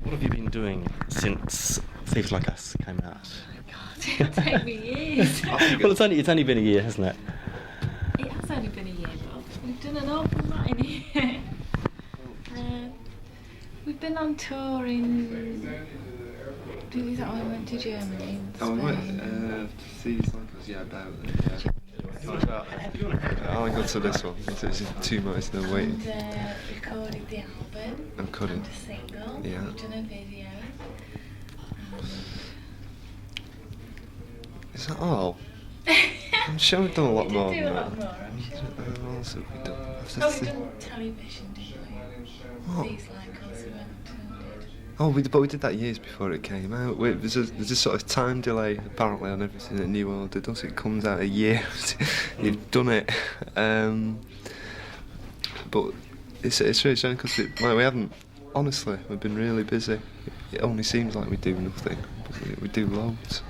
What have you been doing since Thieves Like Us came out? Oh my god, it'll take me years. Well, it's only been a year, hasn't it? It has only been a year, but we've done an awful lot in a year. We've been on tour in... Is that when we went to Germany? Oh, we went Thieves Like Us, yeah, about it. I got to this one. It's 2 months no wait. And recorded the album. I'm cutting. And a single. Yeah. We've done a video. Is that all? I'm sure we've done a lot We more did do than a lot that. more, I'm sure. What else have we done? Oh, we've done television, didn't we? What? These like us we went and did. Oh, but we did that years before it came out. There's a sort of time delay apparently on everything that New Order does. It comes out a year. You've done it, but it's really strange because we haven't. Honestly, we've been really busy. It only seems like we do nothing, but we do loads.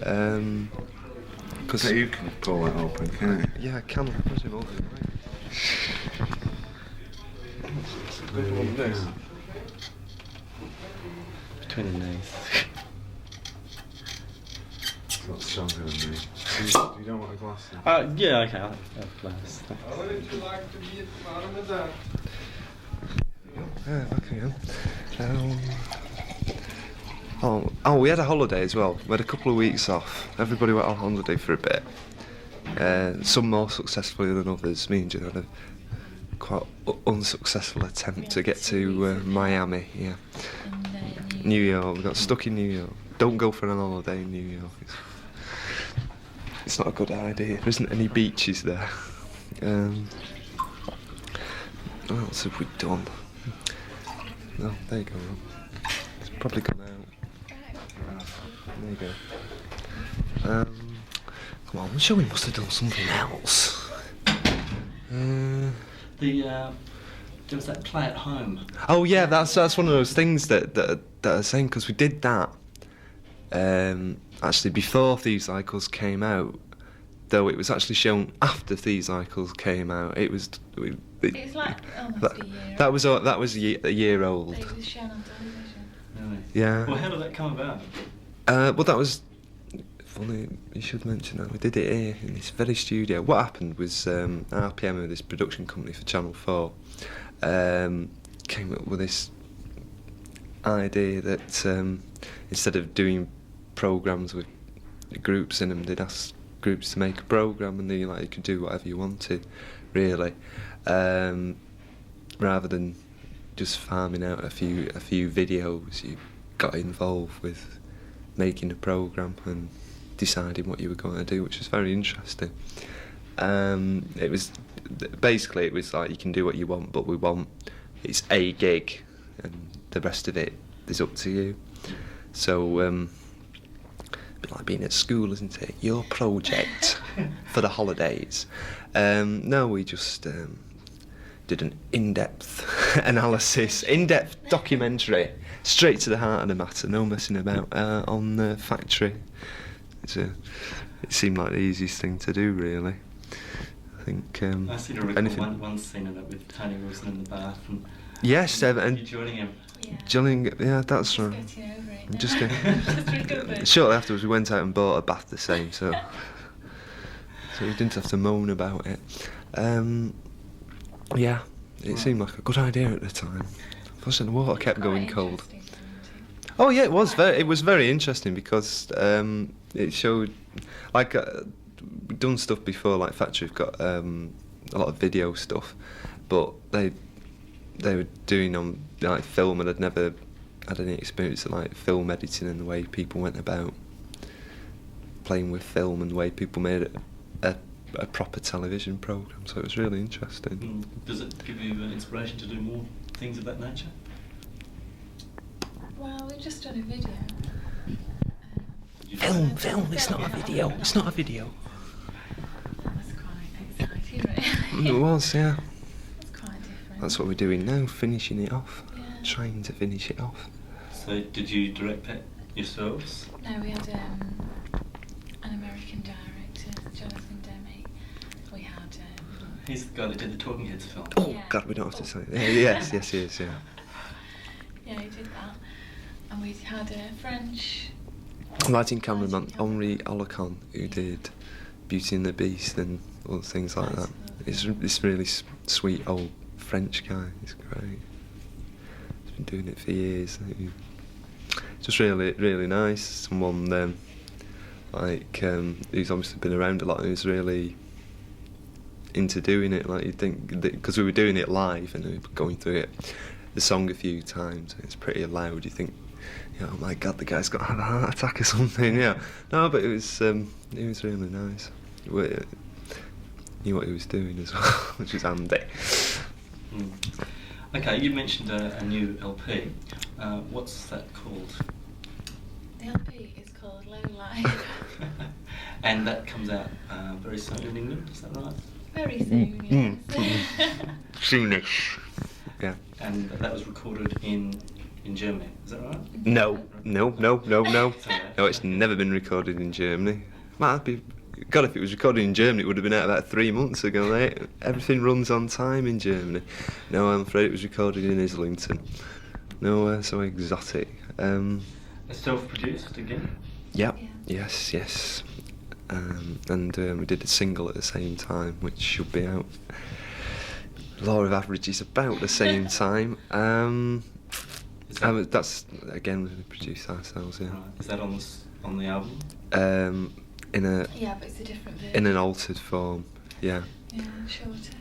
So you can pull that open, can't you? Yeah, I can. Push him over. Good one, this. Between the knees. It's not stronger than me. You don't want a glass? Yeah, okay, I'll have a glass. Wouldn't you like to be at the bottom of that? Yeah, okay. Oh, we had a holiday as well. We had a couple of weeks off. Everybody went on holiday for a bit. Some more successfully than others. Me and Jen had a quite unsuccessful attempt to get to Miami. Yeah. And New York. We got stuck in New York. Don't go for an holiday in New York. It's not a good idea. There isn't any beaches there. What else have we done? No, there you go. It's probably gone out. There you go. Come on, I'm sure we must have done something else. There was that play at home. Oh yeah, that's one of those things that I was saying, because we did that actually before Thieves Like Us came out, though it was actually shown after Thieves Like Us came out. It was like almost a year. That was a year old. It was shown on television. Really? Yeah. Well, how did that come about? Well, that was funny. You should mention that we did it here in this very studio. What happened was RPM, this production company for Channel 4, came up with this idea that instead of doing programmes with groups in them, they'd ask groups to make a programme, and you could do whatever you wanted, really, rather than just farming out a few videos. You got involved with making a programme and deciding what you were going to do, which was very interesting. It was like, you can do what you want, but it's a gig, and the rest of it is up to you. So a bit like being at school, isn't it? Your project for the holidays. No, we just did an in-depth analysis, in-depth documentary, straight to the heart of the matter, no messing about, on the Factory. It seemed like the easiest thing to do, really. I think. I seem to recall one scene of it with Tony Wilson in the bath and. Yes, and you joining him. Yeah, that's right. Getting over it. Just now. Just recovered. Shortly afterwards, we went out and bought a bath the same, so we didn't have to moan about it. Yeah, it seemed like a good idea at the time. Unfortunately, the water kept going cold. Oh yeah, it was very interesting because it showed, like, we've done stuff before, like Factory have got a lot of video stuff, but they were doing on like film, and I'd never had any experience of like film editing and the way people went about playing with film and the way people made it a proper television programme, so it was really interesting. Does it give you inspiration to do more things of that nature? Well, we've just done a video. Film, it's not a video. It's not a video. That was quite exciting, really. It was, yeah. It's quite different. That's what we're doing now, finishing it off. Yeah. Trying to finish it off. So did you direct that yourselves? No, we had an American director, Jonathan Demme. We had... He's the guy that did the Talking Heads film. Oh, Yeah. God, we don't have to say that. Yes, he is, yeah. Yeah, he did that. And we had a French. lighting cameraman Henri Olacon, who did Beauty and the Beast and all things like that. He's this really sweet old French guy. He's great. He's been doing it for years. Just really, really nice. Someone who's obviously been around a lot, who's really into doing it. Like, you'd think, because we were doing it live and we were going through the song a few times, it's pretty loud. You think, oh my God, the guy's got to have a heart attack or something. Yeah, no, but it was really nice. Knew what he was doing as well, which was handy. Okay, you mentioned a new LP. What's that called? The LP is called Low Life. And that comes out very soon in England, is that right? Very soon, yes. Soonish. Yeah. And that was recorded in Germany, is that right? No. No, Okay. it's never been recorded in Germany. God, if it was recorded in Germany, it would have been out about 3 months ago, mate. Everything runs on time in Germany. No, I'm afraid it was recorded in Islington. Nowhere so exotic. Self-produced again? Yep. Yeah. Yes. And we did a single at the same time, which should be out. Law of averages about the same time. That's again we produced ourselves. Yeah. Right. Is that on the album? Yeah, but it's a different version. In an altered form. Yeah. Yeah, shorter.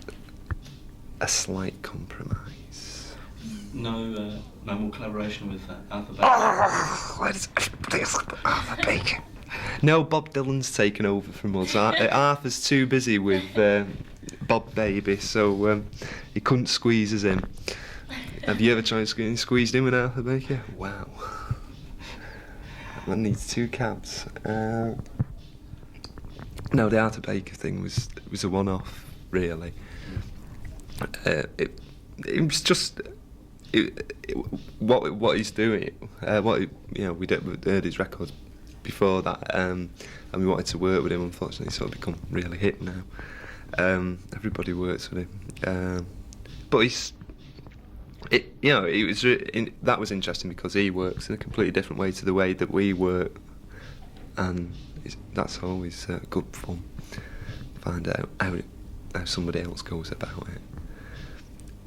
A slight compromise. No more collaboration with Arthur Baker? Why does everybody ask about Arthur Baker? No, Bob Dylan's taken over from us. Arthur's too busy with Bob Baby, so he couldn't squeeze us in. Have you ever tried squeezed in with Arthur Baker? Wow. That needs 2 cabs. No, the Arthur Baker thing was a one-off, really. It was just what he's doing. We heard his records before that, and we wanted to work with him. Unfortunately, he's sort of become really hip now. Everybody works with him, but that was interesting because he works in a completely different way to the way that we work, and that's always good fun. Find out how somebody else goes about it.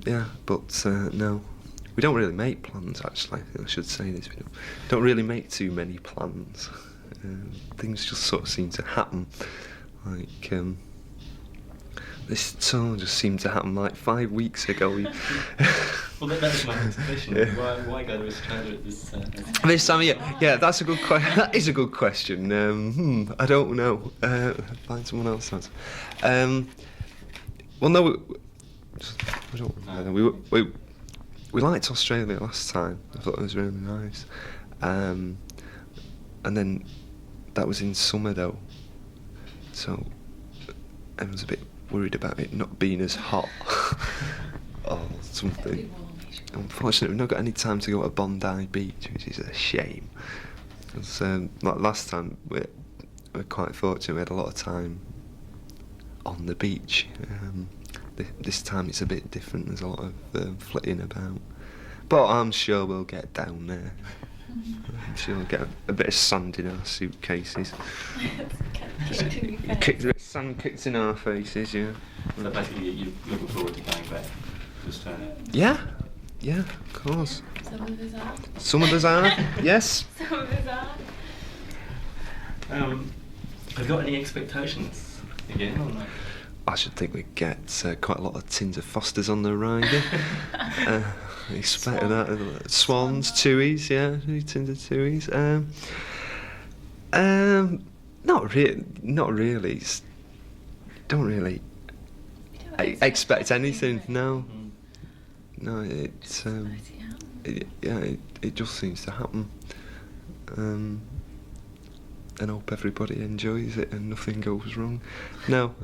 Yeah, but no, we don't really make plans. Actually, I should say this: we don't really make too many plans. Things just sort of seem to happen. Like this song just seemed to happen like 5 weeks ago. Well, that was my next question. Yeah. Why go to Australia at this This time of year? Yeah, that's a good question. That is a good question. I don't know. Find someone else to answer. Well, no, we don't. We liked Australia last time. I thought it was really nice. And then that was in summer though, so everyone's a bit worried about it not being as hot or something. Unfortunately, we've not got any time to go to Bondi Beach, which is a shame. Because like last time, we're quite fortunate. We had a lot of time on the beach. This time it's a bit different. There's a lot of flitting about, but I'm sure we'll get down there. I'm sure we'll get a bit of sand in our suitcases. Sand kicked in our faces, yeah. So basically, you're looking forward to going back to Australia? Yeah, of course. Some of us are. Some of us are, yes. Some of us are. Have you got any expectations again or not? I should think we'd get quite a lot of tins of Fosters on the rider. Expect that. Swans, Tuies, yeah, 2 tins of Tuies. Not really. Don't really expect anything. No. No, it's it just seems to happen. And hope everybody enjoys it and nothing goes wrong. No,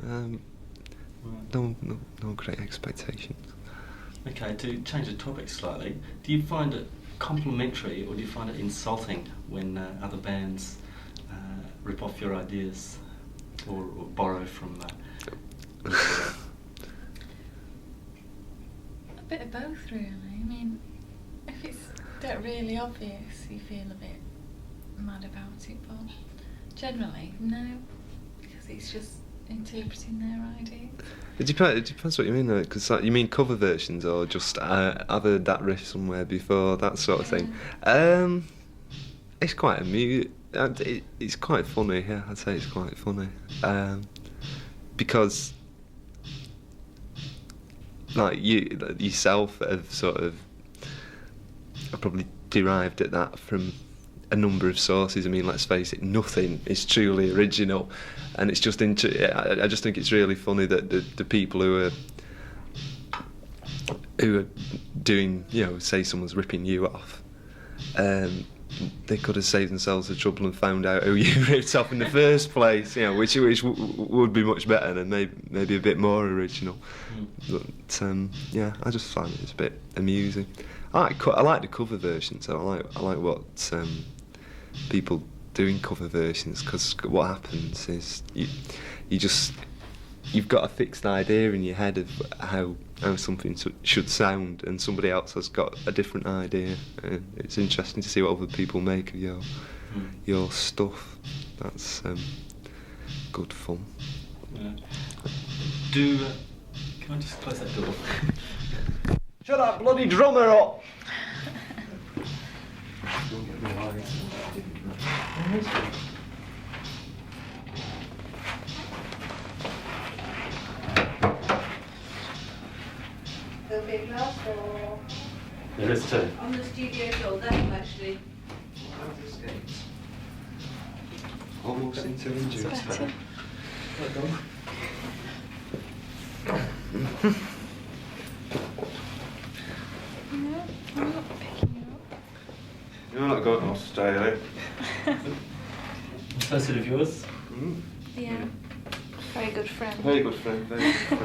no great expectations. Okay, to change the topic slightly, do you find it complimentary or do you find it insulting when other bands rip off your ideas or borrow from A bit of both, really. I mean, if it's They're really obvious. You feel a bit mad about it, but generally, no, because it's just interpreting their ideas. It depends what you mean, though, because you mean cover versions or just I've heard that riff somewhere before, that sort of thing. It's quite it's quite funny. Yeah, I'd say it's quite funny because like you yourself have sort of probably derived at that from a number of sources. I mean, let's face it, nothing is truly original, and it's just I just think it's really funny that the people who are doing, you know, say someone's ripping you off, they could have saved themselves the trouble and found out who you ripped off in the first place, you know, which would be much better and maybe a bit more original. But yeah, I just find it's a bit amusing. I like the cover versions. So I like what people doing cover versions, because what happens is you've got a fixed idea in your head of how something should sound, and somebody else has got a different idea, and it's interesting to see what other people make of your stuff. That's good fun. Yeah. Can I just close that door? Shut that bloody drummer up! There'll be a glass door There is too. on the studio door, that will actually. Almost into injury. It's better. No, I'm not picking you up. You're not going to Australia. That's it of yours? Yeah. Very good friend. Very good friend, very good friend.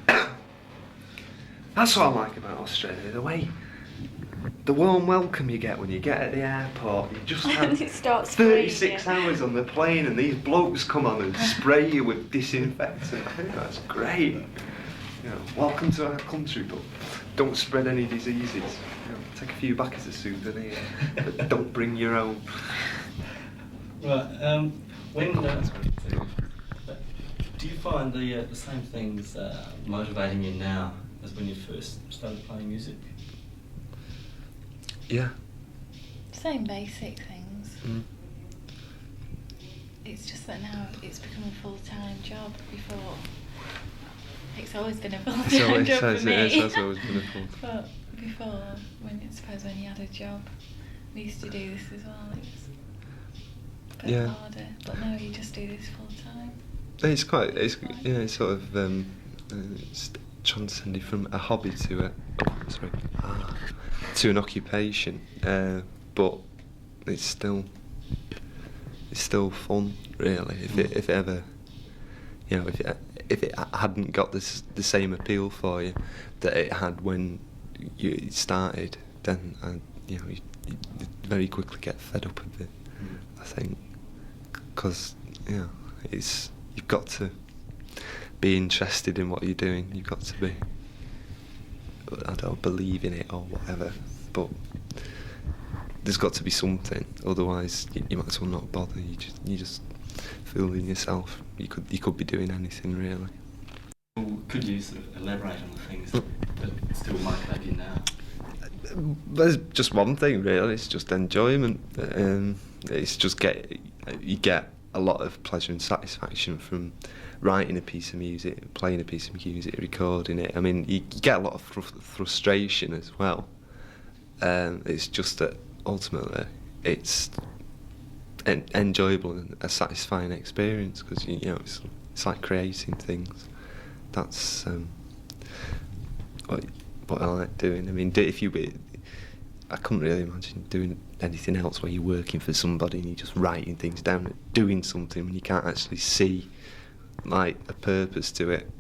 Yeah. That's what I like about Australia, the warm welcome you get when you get at the airport. You just And have it starts 36 spraying you. hours on the plane and these blokes come on and spray you with disinfectant. I think that's great. You know, welcome to our country, but don't spread any diseases. You know, take a few back as a souvenir, but don't bring your own. Right. Do you find the same things motivating you now as when you first started playing music? Yeah. Same basic things. It's just that now it's become a full-time job. Before, it's always been a full-time job for me. It has always been a full-time. But before, when you had a job, we used to do this as well. It was a bit harder. But now you just do this full-time. It's sort of it's transcended from a hobby to to an occupation, but it's still fun, really. If it ever, you know, if it hadn't got the same appeal for you that it had when you started, then you very quickly get fed up of it. I think, because you've got to be interested in what you're doing. You've got to be, I don't believe in it or whatever, but there's got to be something. Otherwise, you might as well not bother. You just fooling yourself. You could be doing anything, really. Well, could you sort of elaborate on the things that still motivate you now? There's just one thing, really. It's just enjoyment. It's just you get a lot of pleasure and satisfaction from writing a piece of music, playing a piece of music, recording it. I mean, you get a lot of frustration as well. It's just that ultimately it's enjoyable and a satisfying experience, because it's like creating things. That's what I like doing. I mean, I couldn't really imagine doing anything else where you're working for somebody and you're just writing things down, doing something when you can't actually see like a purpose to it,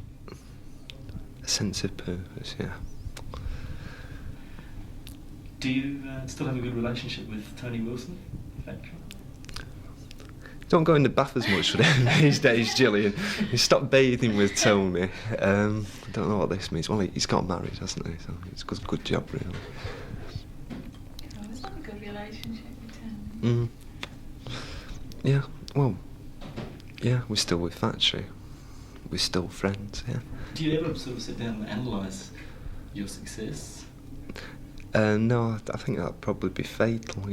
a sense of purpose. Yeah. Do you still have a good relationship with Tony Wilson? Don't go in the bath as much for them these days, Gillian. You stop bathing with Tony. I don't know what this means. Well, he's got married, hasn't he? So it's a good job, really. It's not a good relationship with him. Yeah, well, yeah, we're still with Factory. We're still friends, yeah. Do you ever sort of sit down and analyse your success? No, I think that'd probably be fatal.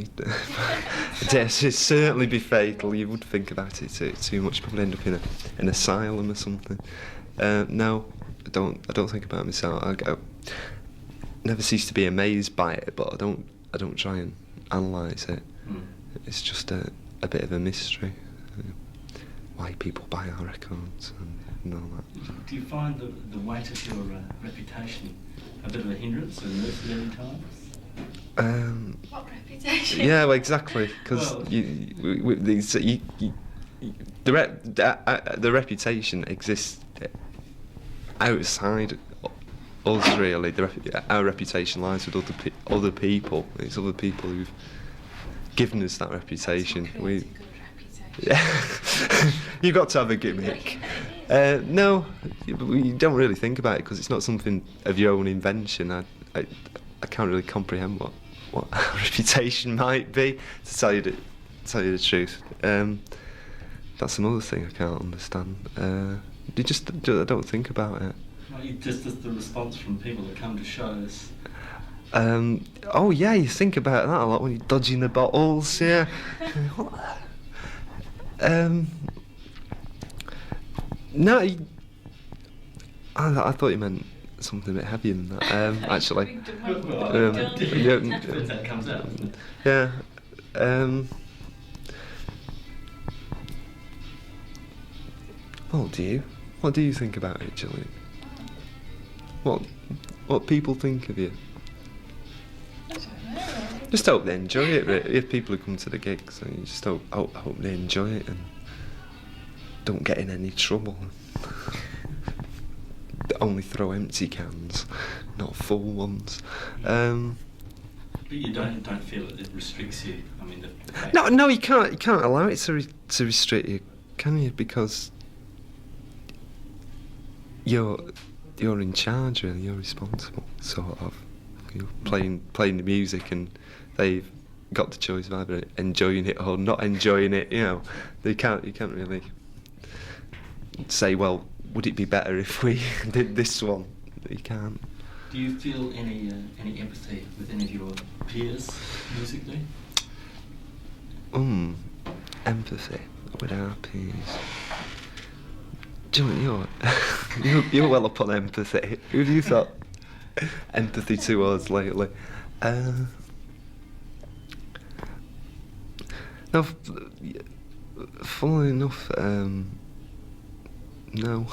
Yes, it'd certainly be fatal. You would think about it too much. Probably end up in an asylum or something. No, I don't think about myself. I never cease to be amazed by it, but I don't try and analyse it. It's just a bit of a mystery. Why people buy our records and all that. Do you find the weight of your reputation a bit of a hindrance or mercenary times? What reputation? Yeah, well, exactly, because Well, the reputation exists outside us, really. Our reputation lies with other people. It's other people who've given us that reputation. That's what creates a good reputation. Yeah, you've got to have a gimmick. No, you don't really think about it because it's not something of your own invention. I can't really comprehend what our reputation might be, to tell you the truth. That's another thing I can't understand. I don't think about it. Well, just the response from people that come to shows. Oh yeah, you think about that a lot when you're dodging the bottles, yeah. No, I thought you meant something a bit heavier than that. Actually, Depends how it comes out. yeah. What do you think about it, Gillian? What people think of you? I don't know. Just hope they enjoy it. If people who come to the gigs, you just hope they enjoy it and don't get in any trouble. Only throw empty cans, not full ones. But you don't feel it restricts you. I mean, the fact No, you can't allow it to restrict you, can you? Because you're in charge, really. You're responsible, sort of. You're playing the music, and they've got the choice of either enjoying it or not enjoying it. You know, you can't really say, well, would it be better if we did this one? You can't. Do you feel any empathy with any of your peers musically? Empathy with our peers. Julian, you're well up on empathy. Who have you thought empathy towards lately? No, funnily enough, no,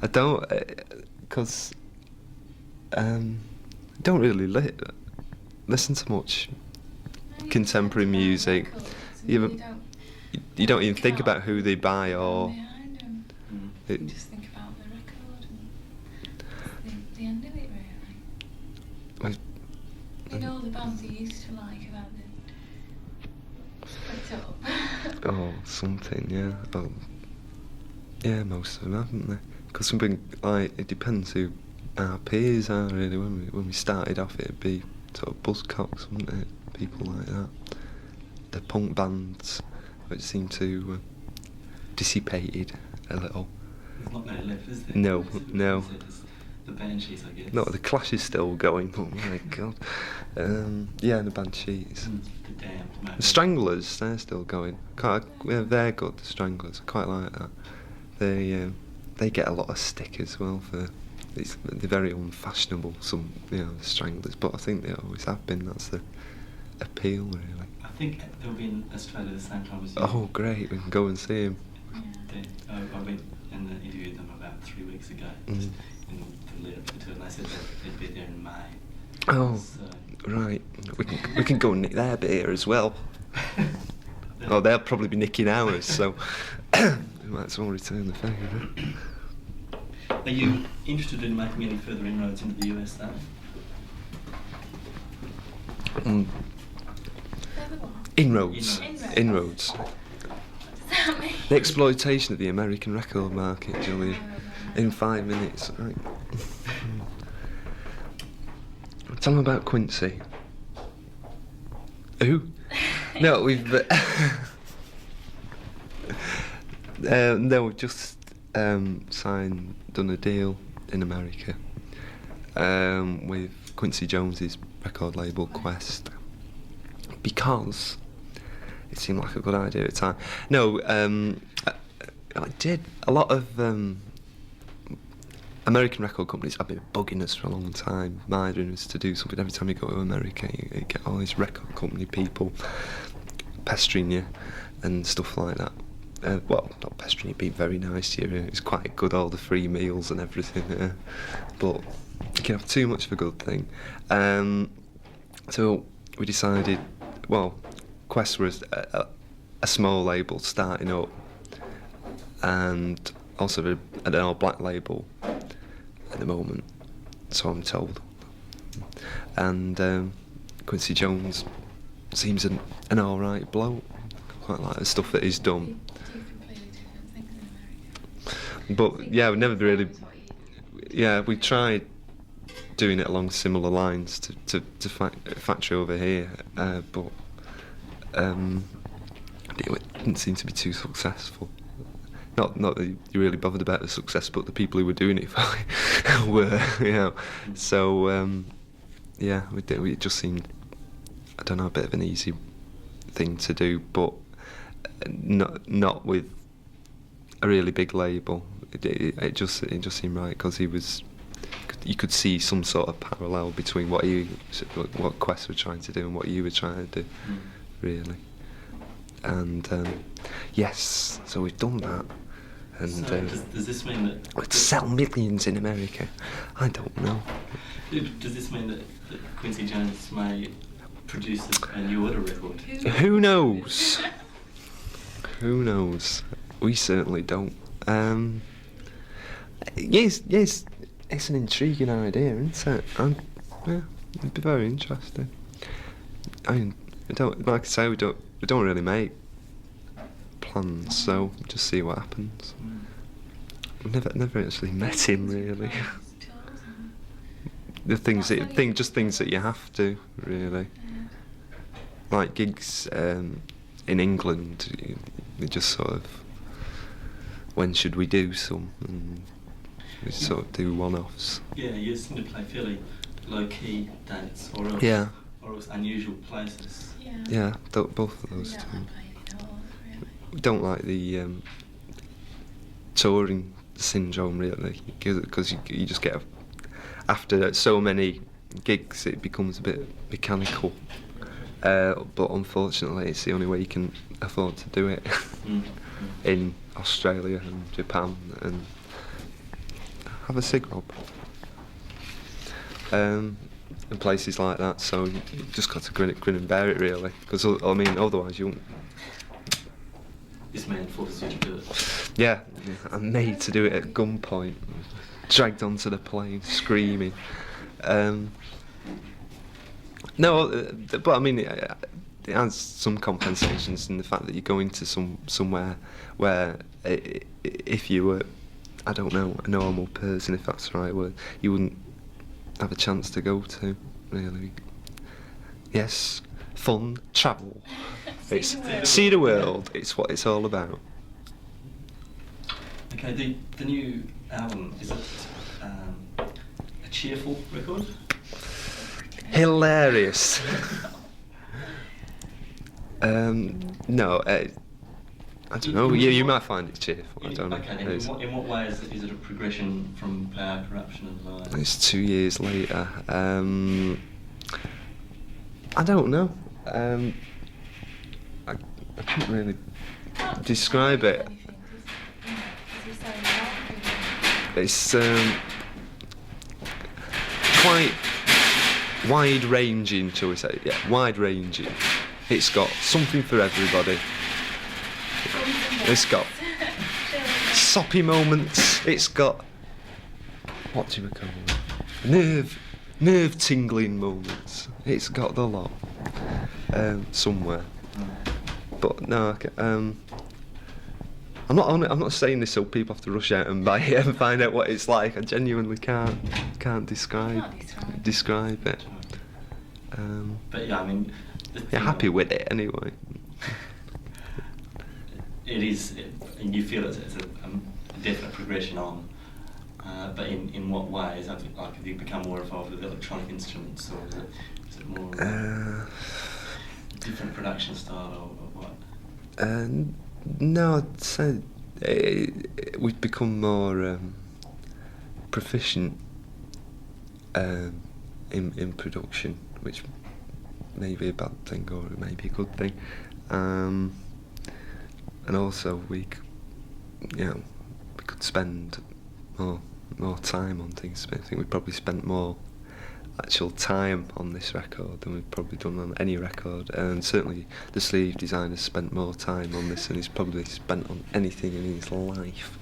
I don't, because don't really listen to much contemporary music. You don't even think about who they buy or. You just think about the record and the end of it, really. You know the bands you used to like about the split up. Oh, something, yeah. Oh, yeah, most of them haven't they? Because something like it depends who our peers are, really. When we started off, it'd be sort of buzzcocks, wouldn't it? People like that. The punk bands, which seem to dissipated a little. There's not many left, is there? No. It's the Banshees, I guess. No, the Clash is still going. Oh my god. Yeah, the Banshees. The Damned, maybe. The Stranglers, they're still going. They're good. The Stranglers, I quite like that. They get a lot of stick as well for. They're very unfashionable. The Stranglers, but I think they always have been. That's the appeal, really. I think they'll be in Australia the same time as you. Oh, great! We can go and see them. I went and interviewed them about 3 weeks ago. Mm. In the lead up to it, and they said they'd be there in May. Oh, So, right. We can go and nick their beer as well. Oh, they'll probably be nicking ours, so we might as well return the favour. Are you interested in making any further inroads into the US, though? Inroads. Inroads. What does that mean? The exploitation of the American record market, Julian. In 5 minutes, right? Tell them about Quincy. Who? No, we've no, we've just done a deal in America with Quincy Jones's record label Quest, because it seemed like a good idea at the time. No, I did a lot of American record companies have been bugging us for a long time, minding us to do something. Every time you go to America, you get all these record company people pestering you and stuff like that. Well, not pestering you, being very nice to you. It's quite good, all the free meals and everything. But you can have too much of a good thing. So we decided, well, Quest was a small label starting up, and also an all-black label at the moment, so I'm told. And Quincy Jones seems an alright bloke. Quite like the stuff that he's done. But yeah, we never really. Yeah, we tried doing it along similar lines to factory over here, but it didn't seem to be too successful. Not that you really bothered about the success, but the people who were doing it for were, you know. So yeah, it just seemed, I don't know, a bit of an easy thing to do, but not with a really big label. It just seemed right, because you could see some sort of parallel between what Quest were trying to do and what you were trying to do, really. And yes, so we've done that. And so does this mean that we'd sell millions in America? I don't know. Does this mean that Quincy Jones may produce a new order record? Who knows? Who knows? We certainly don't. Yes, it's an intriguing idea, isn't it? Yeah, it'd be very interesting. I mean, like I say, we don't really make plans, so just see what happens. I've never actually met him, really. The things that you have to, really. Like gigs in England, we just sort of, when should we do some? And we sort of do one-offs. Yeah, you seem to play fairly low-key dates, or else unusual places. Yeah, both of those two. We don't like the touring syndrome, really, because you just get after so many gigs, it becomes a bit mechanical. But unfortunately, it's the only way you can afford to do it in Australia and Japan and have a cig, Rob. And places like that, so you just got to grin and bear it, really, because I mean, otherwise you won't. This man forces you to do it. Yeah, I'm made to do it at gunpoint, dragged onto the plane, screaming. No, but I mean, it has some compensations in the fact that you're going to somewhere where, if you were, I don't know, a normal person, if that's the right word, you wouldn't have a chance to go to, really. Yes, fun, travel. See the world. It's what it's all about. Okay, the new album, is it a cheerful record? Hilarious. No, I don't know. You might find it cheerful. I don't know. Okay, then in what way is it a progression from Power, Corruption and Lies? It's 2 years later. I don't know. I can't really describe it. It's quite wide-ranging, shall we say? Yeah, wide-ranging. It's got something for everybody. It's got soppy moments. It's got, what do we call it? Nerve-tingling moments. It's got the lot. Somewhere. But no, I'm not saying this so people have to rush out and buy it and find out what it's like. I genuinely can't describe it. But yeah, I mean, You're happy with it anyway. It is, and you feel it's a definite progression on. But in what ways? Like, have you become more involved with electronic instruments, or is it more different production style, or what? No, I'd say we've become more proficient in production, which may be a bad thing or it may be a good thing. And also we could spend more time on things. I think we probably spent more actual time on this record than we've probably done on any record, and certainly the sleeve designer spent more time on this than he's probably spent on anything in his life.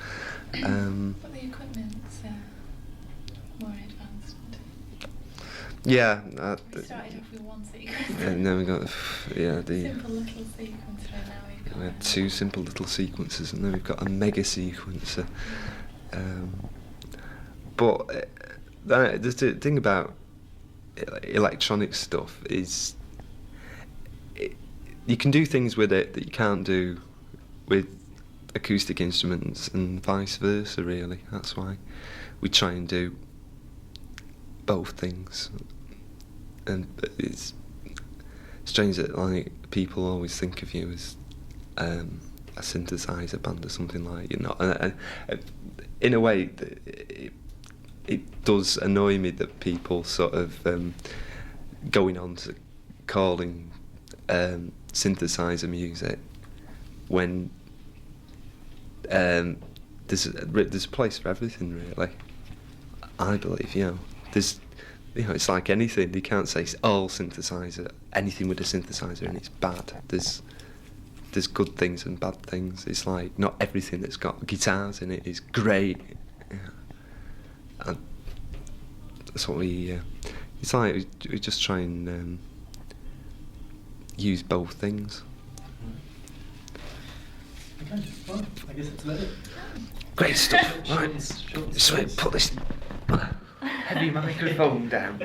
But the equipment's more advanced. Yeah. We started off with one sequence. And then we got the simple little sequencer, and now we've got we had two simple little sequences, and then we've got a mega sequencer. But the thing about electronic stuff is you can do things with it that you can't do with acoustic instruments, and vice versa, really. That's why we try and do both things. And it's strange that like people always think of you as a synthesizer band or something like, you know. And in a way, it does annoy me that people sort of going on to calling synthesizer music when there's a place for everything, really. I believe, it's like anything. You can't say all synthesizer, anything with a synthesizer, and it's bad. There's good things and bad things. It's like not everything that's got guitars in it is great. And that's what it's like we just try and use both things. Okay, well, I guess that's about it. Great stuff. Right, so put this heavy microphone down.